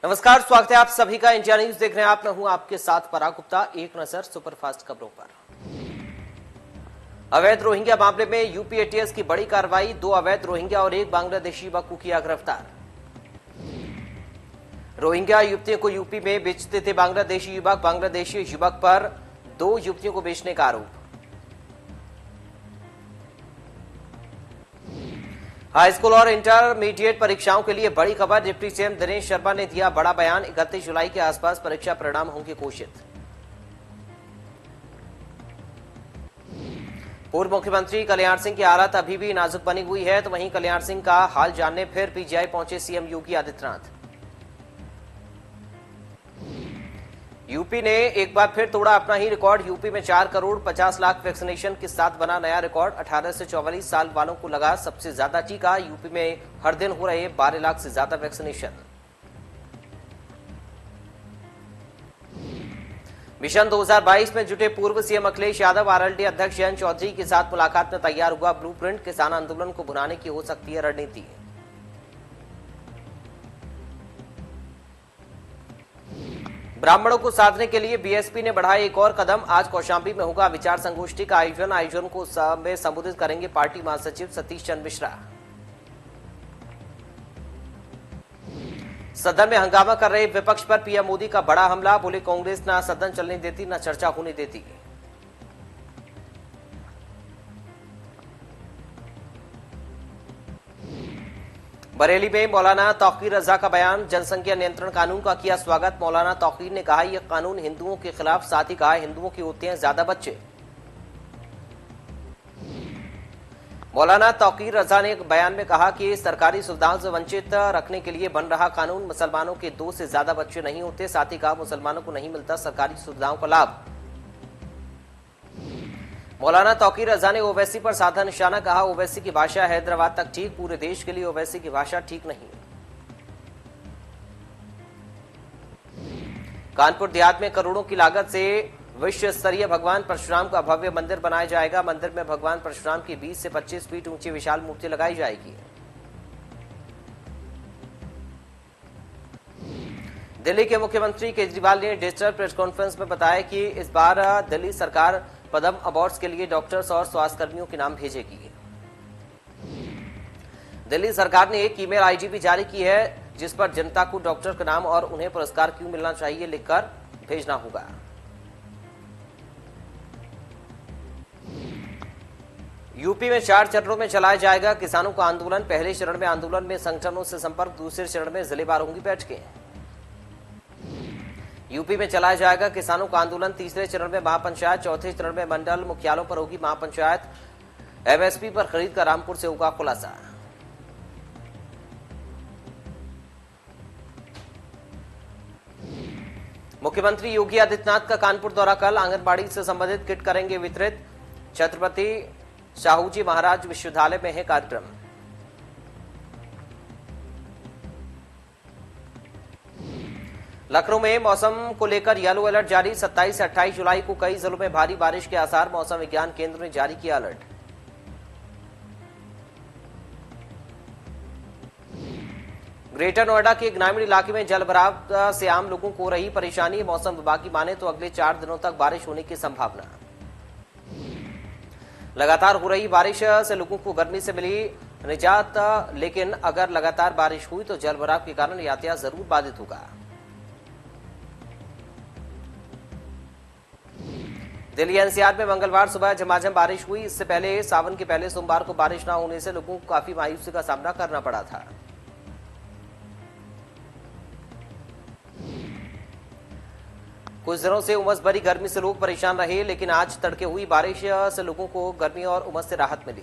नमस्कार, स्वागत है आप सभी का इंडिया न्यूज देख रहे हैं आप। मैं हूं आपके साथ पराग गुप्ता। एक नजर सुपरफास्ट खबरों पर। अवैध रोहिंग्या मामले में यूपी एटीएस की बड़ी कार्रवाई। 2 अवैध रोहिंग्या और 1 बांग्लादेशी युवक को किया गिरफ्तार। रोहिंग्या युवतियों को यूपी में बेचते थे बांग्लादेशी युवक। बांग्लादेशी युवक पर 2 युवतियों को बेचने का आरोप। हाई स्कूल और इंटरमीडिएट परीक्षाओं के लिए बड़ी खबर। डिप्टी सीएम दिनेश शर्मा ने दिया बड़ा बयान। 31 जुलाई के आसपास परीक्षा परिणाम होंगे घोषित। पूर्व मुख्यमंत्री कल्याण सिंह की हालत अभी भी नाजुक बनी हुई है, तो वहीं कल्याण सिंह का हाल जानने फिर पीजीआई पहुंचे सीएम योगी आदित्यनाथ। यूपी ने एक बार फिर तोड़ा अपना ही रिकॉर्ड। यूपी में 4 करोड़ 50 लाख वैक्सीनेशन के साथ बना नया रिकॉर्ड। 18 से 44 साल वालों को लगा सबसे ज्यादा टीका। यूपी में हर दिन हो रहे 12 लाख से ज्यादा वैक्सीनेशन। मिशन 2022 में जुटे पूर्व सीएम अखिलेश यादव आरएलडी अध्यक्ष जयंत चौधरी के साथ मुलाकात में तैयार हुआ ब्लूप्रिंट। किसान आंदोलन को भुनाने की हो सकती है रणनीति। ब्राह्मणों को साधने के लिए बीएसपी ने बढ़ाया एक और कदम। आज कौशांबी में होगा विचार संगोष्ठी का आयोजन को संबोधित करेंगे पार्टी महासचिव सतीश चंद्र मिश्रा। सदन में हंगामा कर रहे विपक्ष पर पीएम मोदी का बड़ा हमला। बोले कांग्रेस ना सदन चलने देती ना चर्चा होने देती। बरेली में मौलाना तौकीर रजा का बयान। जनसंख्या नियंत्रण कानून का किया स्वागत। मौलाना तौकीर ने कहा यह कानून हिंदुओं के खिलाफ, साथ ही कहा हिंदुओं के होते हैं ज्यादा बच्चे। मौलाना तौकीर रजा ने बयान में कहा कि सरकारी सुविधाओं से वंचित रखने के लिए बन रहा कानून। मुसलमानों के 2 से ज्यादा बच्चे नहीं होते। साथ ही कहा मुसलमानों को नहीं मिलता सरकारी सुविधाओं का लाभ। मौलाना तौकीर रजा ने ओवैसी पर साधा निशाना। कहा ओवैसी की भाषा हैदराबाद तक ठीक, पूरे देश के लिए ओवैसी की भाषा ठीक नहीं। कानपुर देहात में करोड़ों की लागत से विश्व स्तरीय भगवान परशुराम का भव्य मंदिर बनाया जाएगा। मंदिर में भगवान परशुराम की 20 से 25 फीट ऊंची विशाल मूर्ति लगाई जाएगी। दिल्ली के मुख्यमंत्री केजरीवाल ने डिजिटल प्रेस कॉन्फ्रेंस में बताया कि इस बार दिल्ली सरकार पद्म अवार्ड्स के लिए डॉक्टर्स और स्वास्थ्यकर्मियों के नाम भेजेगी। दिल्ली सरकार ने एक ईमेल आईडी भी जारी की है, जिस पर जनता को डॉक्टर का नाम और उन्हें पुरस्कार क्यों मिलना चाहिए लिखकर भेजना होगा। यूपी में 4 चरणों में चलाया जाएगा किसानों का आंदोलन। पहले चरण में आंदोलन में संगठनों से संपर्क, दूसरे चरण में जिलेवार होंगी बैठकें। यूपी में चलाया जाएगा किसानों का आंदोलन। तीसरे चरण में महापंचायत, चौथे चरण में मंडल मुख्यालयों पर होगी महापंचायत। एमएसपी पर खरीद का रामपुर से होगा खुलासा। मुख्यमंत्री योगी आदित्यनाथ का कानपुर दौरा कल। आंगनबाड़ी से संबंधित किट करेंगे वितरित। छत्रपति शाहूजी महाराज विश्वविद्यालय में है कार्यक्रम। लखनऊ में मौसम को लेकर येलो अलर्ट जारी। 27 से 28 जुलाई को कई जिलों में भारी बारिश के आसार। मौसम विज्ञान केंद्र ने जारी किया अलर्ट। ग्रेटर नोएडा के ग्रामीण इलाके में जलभराव से आम लोगों को हो रही परेशानी। मौसम विभाग की माने तो अगले 4 दिनों तक बारिश होने की संभावना। लगातार हो रही बारिश से लोगों को गर्मी से मिली निजात, लेकिन अगर लगातार बारिश हुई तो जलभराव के कारण यातायात जरूर बाधित होगा। दिल्ली एनसीआर में मंगलवार सुबह झमाझम बारिश हुई। इससे पहले सावन के पहले सोमवार को बारिश न होने से लोगों को काफी मायूसी का सामना करना पड़ा था। कुछ दिनों से उमस भरी गर्मी से लोग परेशान रहे, लेकिन आज तड़के हुई बारिश से लोगों को गर्मी और उमस से राहत मिली।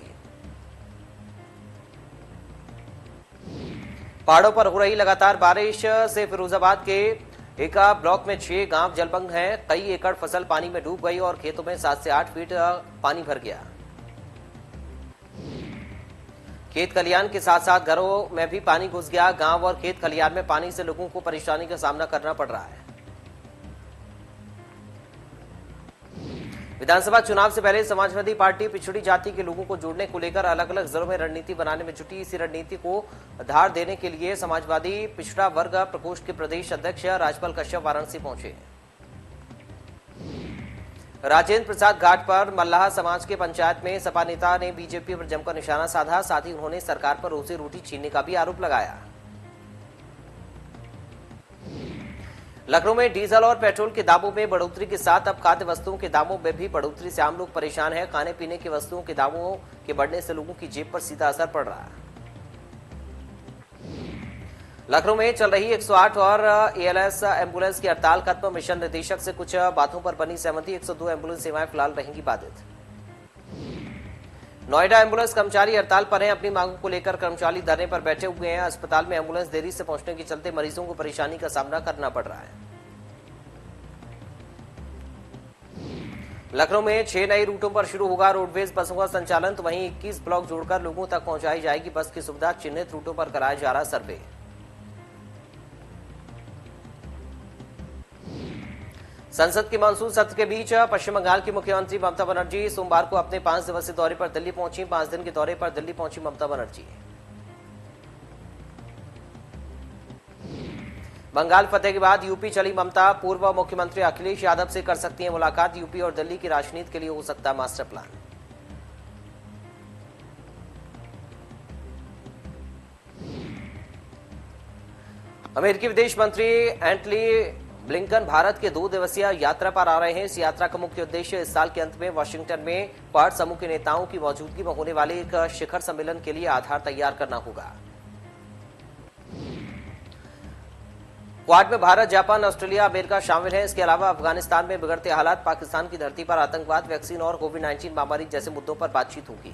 पहाड़ों पर हो रही लगातार बारिश से फिरोजाबाद के एका ब्लॉक में 6 गांव जलमग्न हैं। कई एकड़ फसल पानी में डूब गई और खेतों में 7 से 8 फीट पानी भर गया। खेत खलियान के साथ साथ घरों में भी पानी घुस गया। गांव और खेत खलियान में पानी से लोगों को परेशानी का सामना करना पड़ रहा है। विधानसभा चुनाव से पहले समाजवादी पार्टी पिछड़ी जाति के लोगों को जोड़ने को लेकर अलग अलग जिलों में रणनीति बनाने में जुटी। इसी रणनीति को धार देने के लिए समाजवादी पिछड़ा वर्ग प्रकोष्ठ के प्रदेश अध्यक्ष राजपाल कश्यप वाराणसी पहुंचे। राजेंद्र प्रसाद घाट पर मल्लाह समाज के पंचायत में सपा नेता ने बीजेपी पर जमकर निशाना साधा। साथ ही उन्होंने सरकार पर रोजी रोटी छीनने का भी आरोप लगाया। लखनऊ में डीजल और पेट्रोल के दामों में बढ़ोतरी के साथ अब खाद्य वस्तुओं के दामों में भी बढ़ोतरी से आम लोग परेशान हैं। खाने पीने की वस्तुओं के दामों के बढ़ने से लोगों की जेब पर सीधा असर पड़ रहा है। लखनऊ में चल रही 108 और एएलएस एम्बुलेंस की हड़ताल खत्म। मिशन निदेशक से कुछ बातों पर बनी सहमति। 102 एम्बुलेंस सेवाएं फिलहाल रहेंगी बाधित। नोएडा एम्बुलेंस कर्मचारी हड़ताल पर हैं। अपनी मांगों को लेकर कर्मचारी धरने पर बैठे हुए हैं। अस्पताल में एम्बुलेंस देरी से पहुंचने के चलते मरीजों को परेशानी का सामना करना पड़ रहा है। लखनऊ में 6 नए रूटों पर शुरू होगा रोडवेज बसों का संचालन। तो वहीं 21 ब्लॉक जोड़कर लोगों तक पहुंचाई जाएगी बस की सुविधा। चिन्हित रूटों पर कराया जा रहा सर्वे। संसद के मानसून सत्र के बीच पश्चिम बंगाल की मुख्यमंत्री ममता बनर्जी सोमवार को अपने 5 दिवसीय दौरे पर दिल्ली पहुंची। 5 दिन के दौरे पर दिल्ली पहुंची ममता बनर्जी। बंगाल फतेह के बाद यूपी चली ममता। पूर्व मुख्यमंत्री अखिलेश यादव से कर सकती है मुलाकात। यूपी और दिल्ली की राजनीति के लिए हो सकता मास्टर प्लान। अमेरिकी विदेश मंत्री एंटनी ब्लिंकन भारत के 2 दिवसीय यात्रा पर आ रहे हैं। इस यात्रा का मुख्य उद्देश्य इस साल के अंत में वाशिंगटन में क्वाड समूह के नेताओं की मौजूदगी में होने वाले एक शिखर सम्मेलन के लिए आधार तैयार करना होगा। क्वाड में भारत, जापान, ऑस्ट्रेलिया, अमेरिका शामिल है। इसके अलावा अफगानिस्तान में बिगड़ते हालात, पाकिस्तान की धरती पर आतंकवाद, वैक्सीन और कोविड-19 महामारी जैसे मुद्दों पर बातचीत होगी।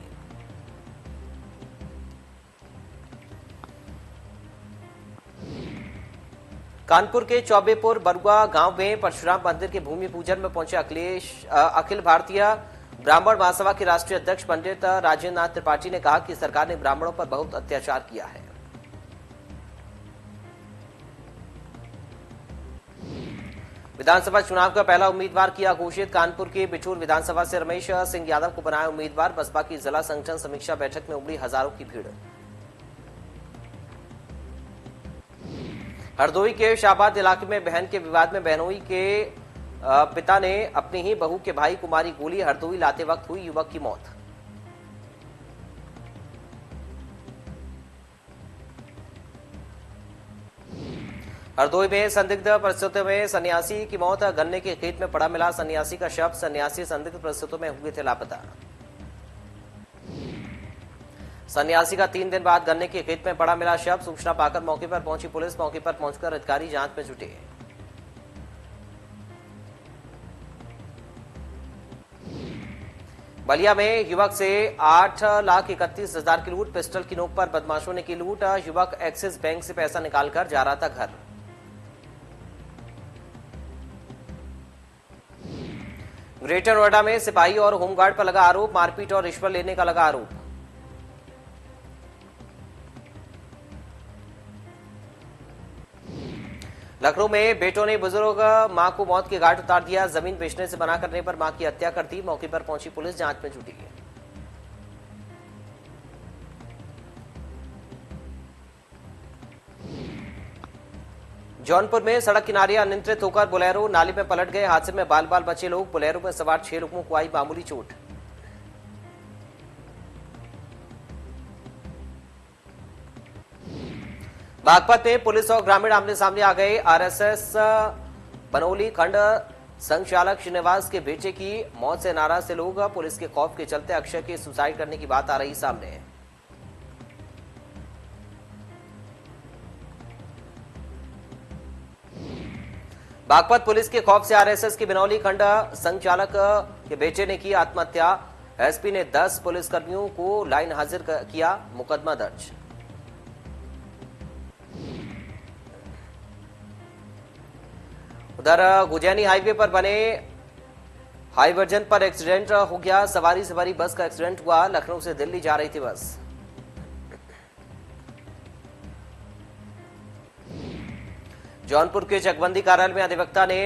कानपुर के चौबेपुर बरुआ गांव में परशुराम मंदिर के भूमि पूजन में पहुंचे अखिल भारतीय ब्राह्मण महासभा के राष्ट्रीय अध्यक्ष पंडित राजेंद्र नाथ त्रिपाठी ने कहा कि सरकार ने ब्राह्मणों पर बहुत अत्याचार किया है। विधानसभा चुनाव का पहला उम्मीदवार किया घोषित। कानपुर के बिठूर विधानसभा से रमेश सिंह यादव को बनाया उम्मीदवार। बसपा की जिला संगठन समीक्षा बैठक में उमड़ी हजारों की भीड़। हरदोई के शाहबाद इलाके में बहन के विवाद में बहनोई के पिता ने अपनी ही बहू के भाई को मारी गोली। हरदोई लाते वक्त हुई युवक की मौत। हरदोई में संदिग्ध परिस्थितियों में सन्यासी की मौत। गन्ने के खेत में पड़ा मिला सन्यासी का शव। सन्यासी संदिग्ध परिस्थितियों में हुए थे लापता। सन्यासी का 3 दिन बाद गन्ने के खेत में पड़ा मिला शव। सूचना पाकर मौके पर पहुंची पुलिस। मौके पर पहुंचकर अधिकारी जांच में जुटे। बलिया में युवक से 8,31,000 की लूट। पिस्टल की नोक पर बदमाशों ने की लूट। युवक एक्सिस बैंक से पैसा निकालकर जा रहा था घर। ग्रेटर नोएडा में सिपाही और होमगार्ड पर लगा आरोप। मारपीट और रिश्वत लेने का लगा आरोप। लखनऊ में बेटों ने बुजुर्ग मां को मौत के घाट उतार दिया। जमीन बेचने से मना करने पर मां की हत्या कर दी। मौके पर पहुंची पुलिस जांच में जुटी। जौनपुर में सड़क किनारे अनियंत्रित होकर बोलेरो नाले में पलट गए। हादसे में बाल बाल बचे लोग। बोलेरो में सवार 6 लोगों को आई मामूली चोट। बागपत में पुलिस और ग्रामीण आमने सामने आ गए। आरएसएस बनौली खंड संचालक श्रीनिवास के बेटे की मौत से नाराज से लोग। पुलिस के खौफ के चलते अक्षय के सुसाइड करने की बात आ रही सामने। बागपत पुलिस के खौफ से आरएसएस के बनौली खंड संचालक के बेटे ने की आत्महत्या। एसपी ने 10 पुलिसकर्मियों को लाइन हाजिर किया। मुकदमा दर्ज। उधर गुजैनी हाईवे पर बने हाईवर्जन पर एक्सीडेंट हो गया। सवारी बस का एक्सीडेंट हुआ। लखनऊ से दिल्ली जा रही थी बस। जौनपुर के चकबंदी कार्यालय में अधिवक्ता ने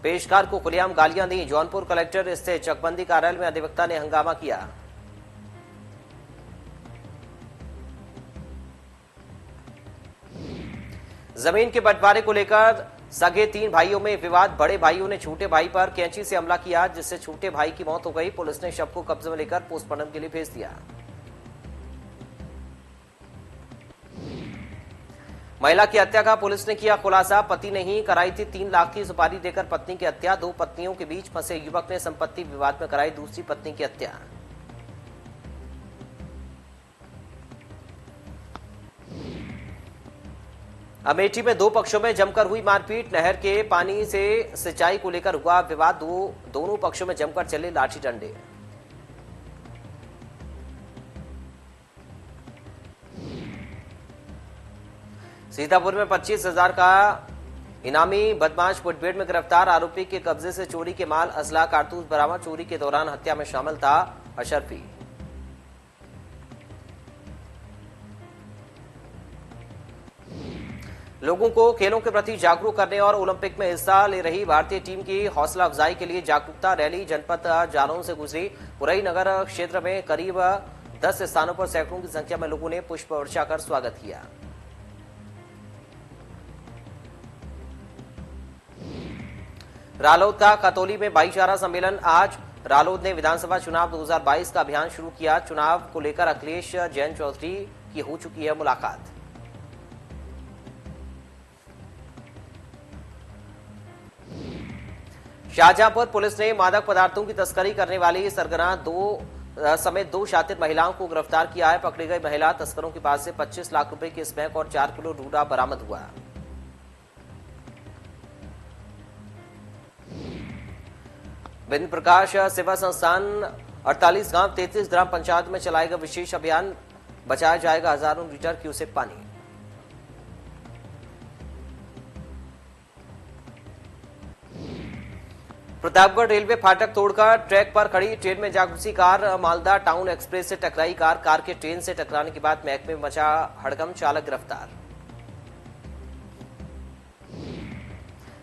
पेशकार को खुलेआम गालियां दी। जौनपुर कलेक्टर स्थित चकबंदी कार्यालय में अधिवक्ता ने हंगामा किया। जमीन के बंटवारे को लेकर सगे 3 भाइयों में विवाद। बड़े भाइयों ने छोटे भाई पर कैंची से हमला किया, जिससे छोटे भाई की मौत हो गई। पुलिस ने शव को कब्जे में लेकर पोस्टमार्टम के लिए भेज दिया। महिला की हत्या का पुलिस ने किया खुलासा। पति ने ही कराई थी 3 लाख की सुपारी देकर पत्नी की हत्या। 2 पत्नियों के बीच फंसे युवक ने संपत्ति विवाद में कराई दूसरी पत्नी की हत्या। अमेठी में 2 पक्षों में जमकर हुई मारपीट। नहर के पानी से सिंचाई को लेकर हुआ विवाद। दोनों पक्षों में जमकर चले लाठी डंडे। सीतापुर में 25,000 का इनामी बदमाश मुठभेड़ में गिरफ्तार। आरोपी के कब्जे से चोरी के माल, असला, कारतूस बरामद। चोरी के दौरान हत्या में शामिल था अशरफी। लोगों को खेलों के प्रति जागरूक करने और ओलंपिक में हिस्सा ले रही भारतीय टीम की हौसला अफजाई के लिए जागरूकता रैली जनपद जालौन से गुजरी। पुरई नगर क्षेत्र में करीब 10 स्थानों पर सैकड़ों की संख्या में लोगों ने पुष्प वर्षा कर स्वागत किया। रालोद का खतौली में भाईचारा सम्मेलन। आज रालोद ने विधानसभा चुनाव 2022 का अभियान शुरू किया। चुनाव को लेकर अखिलेश जैन चौधरी की हो चुकी है मुलाकात। शाहजहांपुर पुलिस ने मादक पदार्थों की तस्करी करने वाली सरगना समेत 2 शातिर महिलाओं को गिरफ्तार किया है। पकड़ी गई महिला तस्करों के पास से 25 लाख रुपए की स्मैक और 4 किलो डूडा बरामद हुआ। बिंद प्रकाश सेवा संस्थान 48 गांव 33 ग्राम पंचायत में चलाएगा विशेष अभियान। बचाया जाएगा हजारों लीटर क्यूसेक पानी। प्रतापगढ़ रेलवे फाटक तोड़कर ट्रैक पर खड़ी ट्रेन में जा घुसी कार। मालदा टाउन एक्सप्रेस से टकराई कार। कार के ट्रेन से टकराने के बाद महकमे में मचा हड़कंप, चालक गिरफ्तार।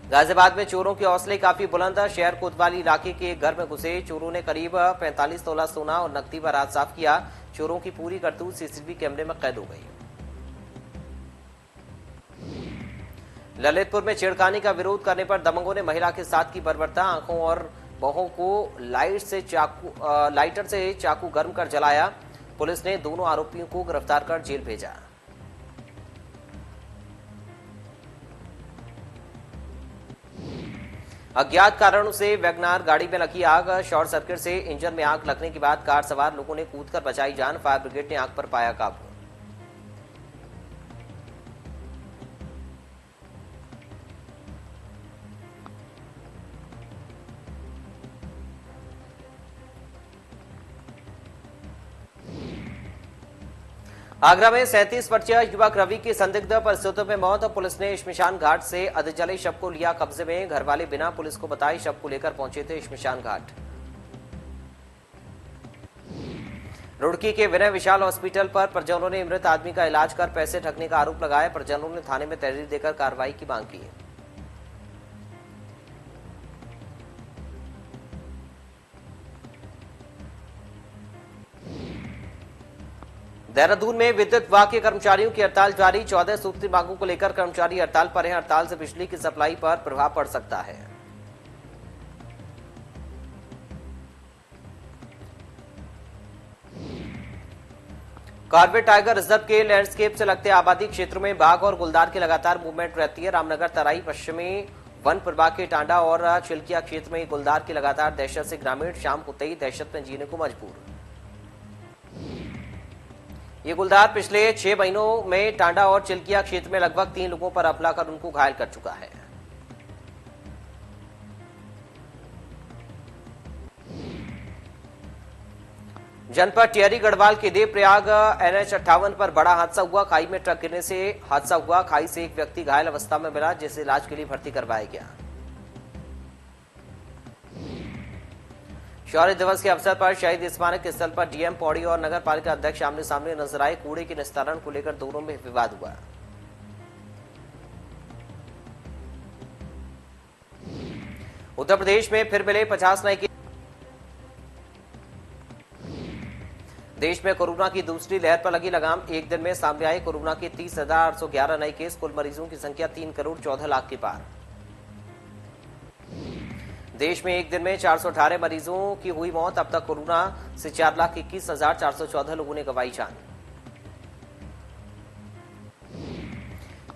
गाजियाबाद में चोरों के हौसले काफी बुलंद। शहर कोतवाली इलाके के घर में घुसे चोरों ने करीब 45 तोला सोना और नकदी पर हाथ साफ किया। चोरों की पूरी करतूत सीसीटीवी कैमरे में कैद हो गई। ललितपुर में छेड़खानी का विरोध करने पर दबंगों ने महिला के साथ की बर्बरता। आंखों और बाहों को लाइटर से चाकू गर्म कर जलाया। पुलिस ने दोनों आरोपियों को गिरफ्तार कर जेल भेजा। अज्ञात कारणों से वैगनार गाड़ी में लगी आग। शॉर्ट सर्किट से इंजन में आग लगने के बाद कार सवार लोगों ने कूदकर बचाई जान। फायर ब्रिगेड ने आग पर पाया काबू। आगरा में 37 वर्षीय युवक रवि की संदिग्ध परिस्थितियों में मौत। पुलिस ने श्मशान घाट से अधजले शव को लिया कब्जे में। घर वाले बिना पुलिस को बताए शव को लेकर पहुंचे थे श्मशान घाट। रुड़की के विनय विशाल हॉस्पिटल पर परिजनों ने मृत आदमी का इलाज कर पैसे ठगने का आरोप लगाया। परिजनों ने थाने में तहरीर देकर कार्रवाई की मांग की। देहरादून में विद्युत विभाग के कर्मचारियों की हड़ताल जारी। 14 सूत्री मांगों को लेकर कर्मचारी हड़ताल पर हैं। हड़ताल से बिजली की सप्लाई पर प्रभाव पड़ सकता है। कॉर्बेट टाइगर रिजर्व के लैंडस्केप से लगते आबादी क्षेत्रों में बाघ और गुलदार की लगातार मूवमेंट रहती है। रामनगर तराई पश्चिमी वन प्रभाग के टांडा और चिल्किया क्षेत्र में गुलदार की लगातार दहशत से ग्रामीण शाम होते ही दहशत में जीने को मजबूर। ये गुलदार पिछले 6 महीनों में टांडा और चिल्किया क्षेत्र में लगभग 3 लोगों पर हमला कर उनको घायल कर चुका है। जनपद टिहरी गढ़वाल के देवप्रयाग NH58 पर बड़ा हादसा हुआ। खाई में ट्रक गिरने से हादसा हुआ। खाई से एक व्यक्ति घायल अवस्था में मिला, जिसे इलाज के लिए भर्ती करवाया गया। शौर्य दिवस के अवसर पर शहीद स्मारक स्थल पर डीएम पौड़ी और नगर पालिका अध्यक्ष आमने सामने नजर आए। कूड़े के निस्तारण को लेकर दोनों में विवाद हुआ। उत्तर प्रदेश में फिर मिले 50 नए केस। देश में कोरोना की दूसरी लहर पर लगी लगाम। एक दिन में सामने आए कोरोना के 30,811 नए केस। कुल मरीजों की संख्या 3,14,00,000 के पार। देश में एक दिन में 418 मरीजों की हुई मौत। अब तक कोरोना से 4,21,414 लोगों ने गंवाई जान।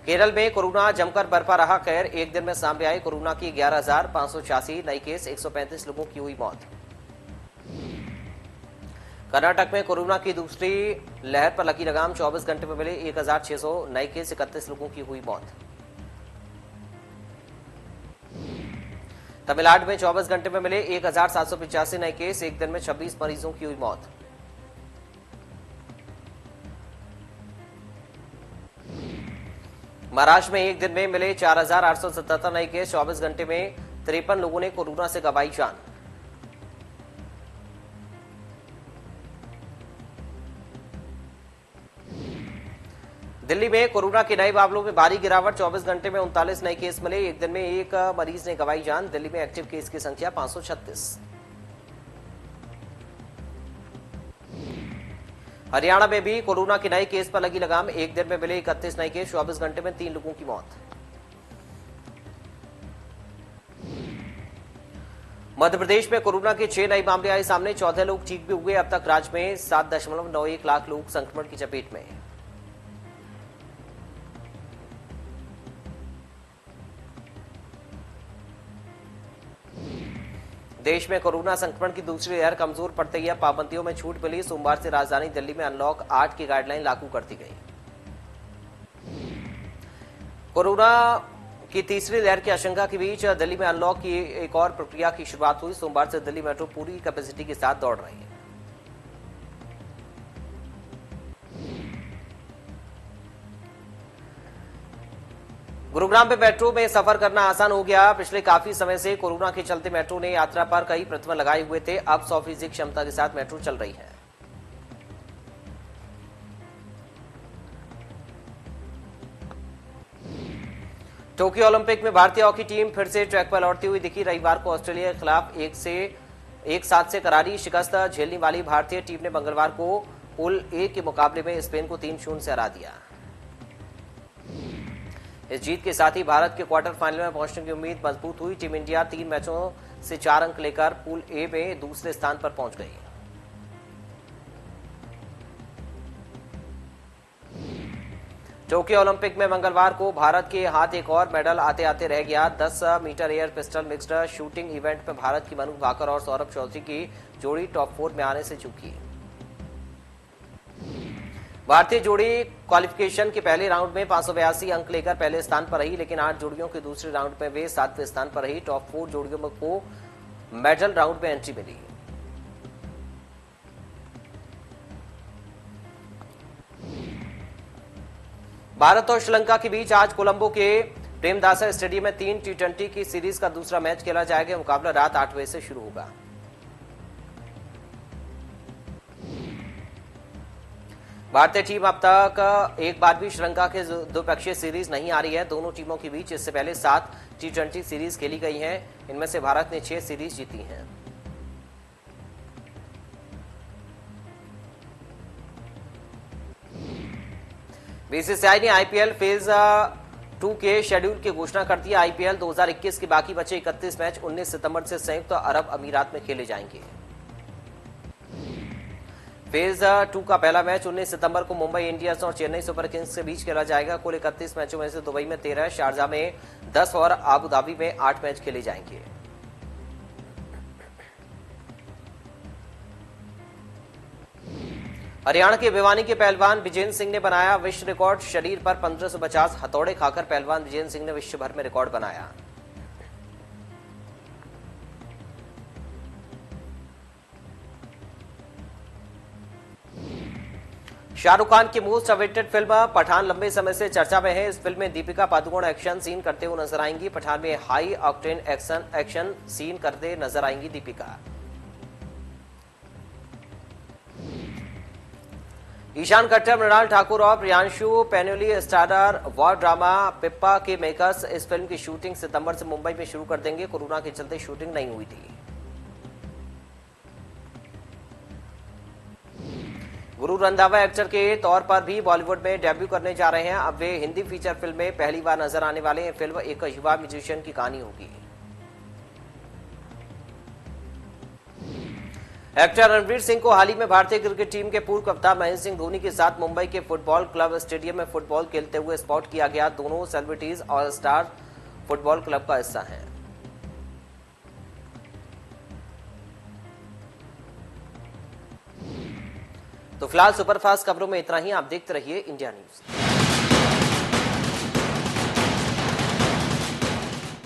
केरल में कोरोना जमकर बरपा रहा कहर। एक दिन में सामने आए कोरोना की 11,586 नए केस। 135 लोगों की हुई मौत। कर्नाटक में कोरोना की दूसरी लहर पर लगी लगाम। 24 घंटे में मिले 1,600 नए केस। 31 लोगों की हुई मौत। तमिलनाडु में 24 घंटे में मिले 1,785 नए केस। एक दिन में 26 मरीजों की हुई मौत। महाराष्ट्र में एक दिन में मिले 4,877 नए केस। 24 घंटे में 53 लोगों ने कोरोना से गंवाई जान। दिल्ली में कोरोना के नए मामलों में भारी गिरावट। 24 घंटे में 39 नए केस मिले। एक दिन में एक मरीज ने गंवाई जान। दिल्ली में एक्टिव केस की संख्या 536। हरियाणा में भी कोरोना के नए केस पर लगी लगाम। एक दिन में मिले 31 नए केस। 24 घंटे में 3 लोगों की मौत। मध्य प्रदेश में कोरोना के 6 नए मामले आए सामने। 14 लोग ठीक भी हुए। अब तक राज्य में 7.91 लाख लोग संक्रमण की चपेट में। देश में कोरोना संक्रमण की दूसरी लहर कमजोर पड़ते ही पाबंदियों में छूट मिली। सोमवार से राजधानी दिल्ली में अनलॉक 8 की गाइडलाइन लागू कर दी गई। कोरोना की तीसरी लहर की आशंका के बीच दिल्ली में अनलॉक की एक और प्रक्रिया की शुरुआत हुई। सोमवार से दिल्ली मेट्रो पूरी कैपेसिटी के साथ दौड़ रही है। गुरुग्राम में मेट्रो में सफर करना आसान हो गया। पिछले काफी समय से कोरोना के चलते मेट्रो ने यात्रा पर कई प्रतिबंध लगाए हुए थे। अब 100% क्षमता के साथ मेट्रो चल रही है। टोक्यो ओलंपिक में भारतीय हॉकी टीम फिर से ट्रैक पर लौटती हुई दिखी। रविवार को ऑस्ट्रेलिया के खिलाफ 1-7 से करारी शिकस्त झेलने वाली भारतीय टीम ने मंगलवार को पूल ए के मुकाबले में स्पेन को 3-0 से हरा दिया। इस जीत के साथ ही भारत के क्वार्टर फाइनल में पहुंचने की उम्मीद मजबूत हुई। टीम इंडिया 3 मैचों से 4 अंक लेकर पूल ए में दूसरे स्थान पर पहुंच गई। टोक्यो ओलंपिक में मंगलवार को भारत के हाथ एक और मेडल आते आते रह गया। 10 metre air pistol mixed shooting event में भारत की मनु भाकर और सौरभ चौधरी की जोड़ी टॉप 4 में आने से चूकी। भारतीय जोड़ी क्वालिफिकेशन के पहले राउंड में 582 अंक लेकर पहले स्थान पर रही, लेकिन 8 जोड़ियों के दूसरे राउंड में वे 7वें स्थान पर रही। टॉप 4 जोड़ियों को मेडल राउंड में एंट्री मिली। भारत और श्रीलंका के बीच आज कोलंबो के प्रेमदासा स्टेडियम में 3 T20 की सीरीज का दूसरा मैच खेला जाएगा। मुकाबला रात 8 बजे से शुरू होगा। भारतीय टीम अब तक एक बार भी श्रीलंका के द्विपक्षीय सीरीज नहीं हारी है। दोनों टीमों के बीच इससे पहले 7 T20 सीरीज खेली गई हैं। इनमें से भारत ने 6 सीरीज जीती हैं। बीसीसीआई ने आईपीएल फेज 2 के शेड्यूल की घोषणा कर दी। आईपीएल 2021 के बाकी बचे 31 मैच 19 सितंबर से संयुक्त अरब अमीरात में खेले जाएंगे। फेज 2 का पहला मैच 19 सितंबर को मुंबई इंडियंस और चेन्नई सुपर किंग्स के बीच खेला जाएगा। कुल 31 मैचों में से दुबई में 13, शारजाह में 10 और आबू धाबी में 8 मैच खेले जाएंगे। हरियाणा के भिवानी के पहलवान विजेंद्र सिंह ने बनाया विश्व रिकॉर्ड। शरीर पर 1550 हथौड़े खाकर पहलवान विजेंद्र सिंह ने विश्व भर में रिकॉर्ड बनाया। शाहरुख खान की मोस्ट अवेटेड फिल्म पठान लंबे समय से चर्चा में है। इस फिल्म में दीपिका पादुकोण एक्शन सीन करते हुए नजर आएंगी। पठान में हाई ऑक्टेन एक्शन सीन करते नजर आएंगी दीपिका। ईशान खट्टर, मृणाल ठाकुर और Priyanshu Painyuli starrer war drama Pippa के मेकर्स इस फिल्म की शूटिंग सितंबर से मुंबई में शुरू कर देंगे। कोरोना के चलते शूटिंग नहीं हुई थी। गुरु रंधावा एक्टर के तौर पर भी बॉलीवुड में डेब्यू करने जा रहे हैं। अब वे हिंदी फीचर फिल्म में पहली बार नजर आने वाले हैं। फिल्म एक युवा म्यूजिशियन की कहानी होगी। एक्टर रणवीर सिंह को हाल ही में भारतीय क्रिकेट टीम के पूर्व कप्तान महेंद्र सिंह धोनी के साथ मुंबई के फुटबॉल क्लब स्टेडियम में फुटबॉल खेलते हुए स्पॉट किया गया। दोनों सेलिब्रिटीज और स्टार फुटबॉल क्लब का हिस्सा हैं। तो फिलहाल सुपरफास्ट खबरों में इतना ही। आप देखते रहिए इंडिया न्यूज।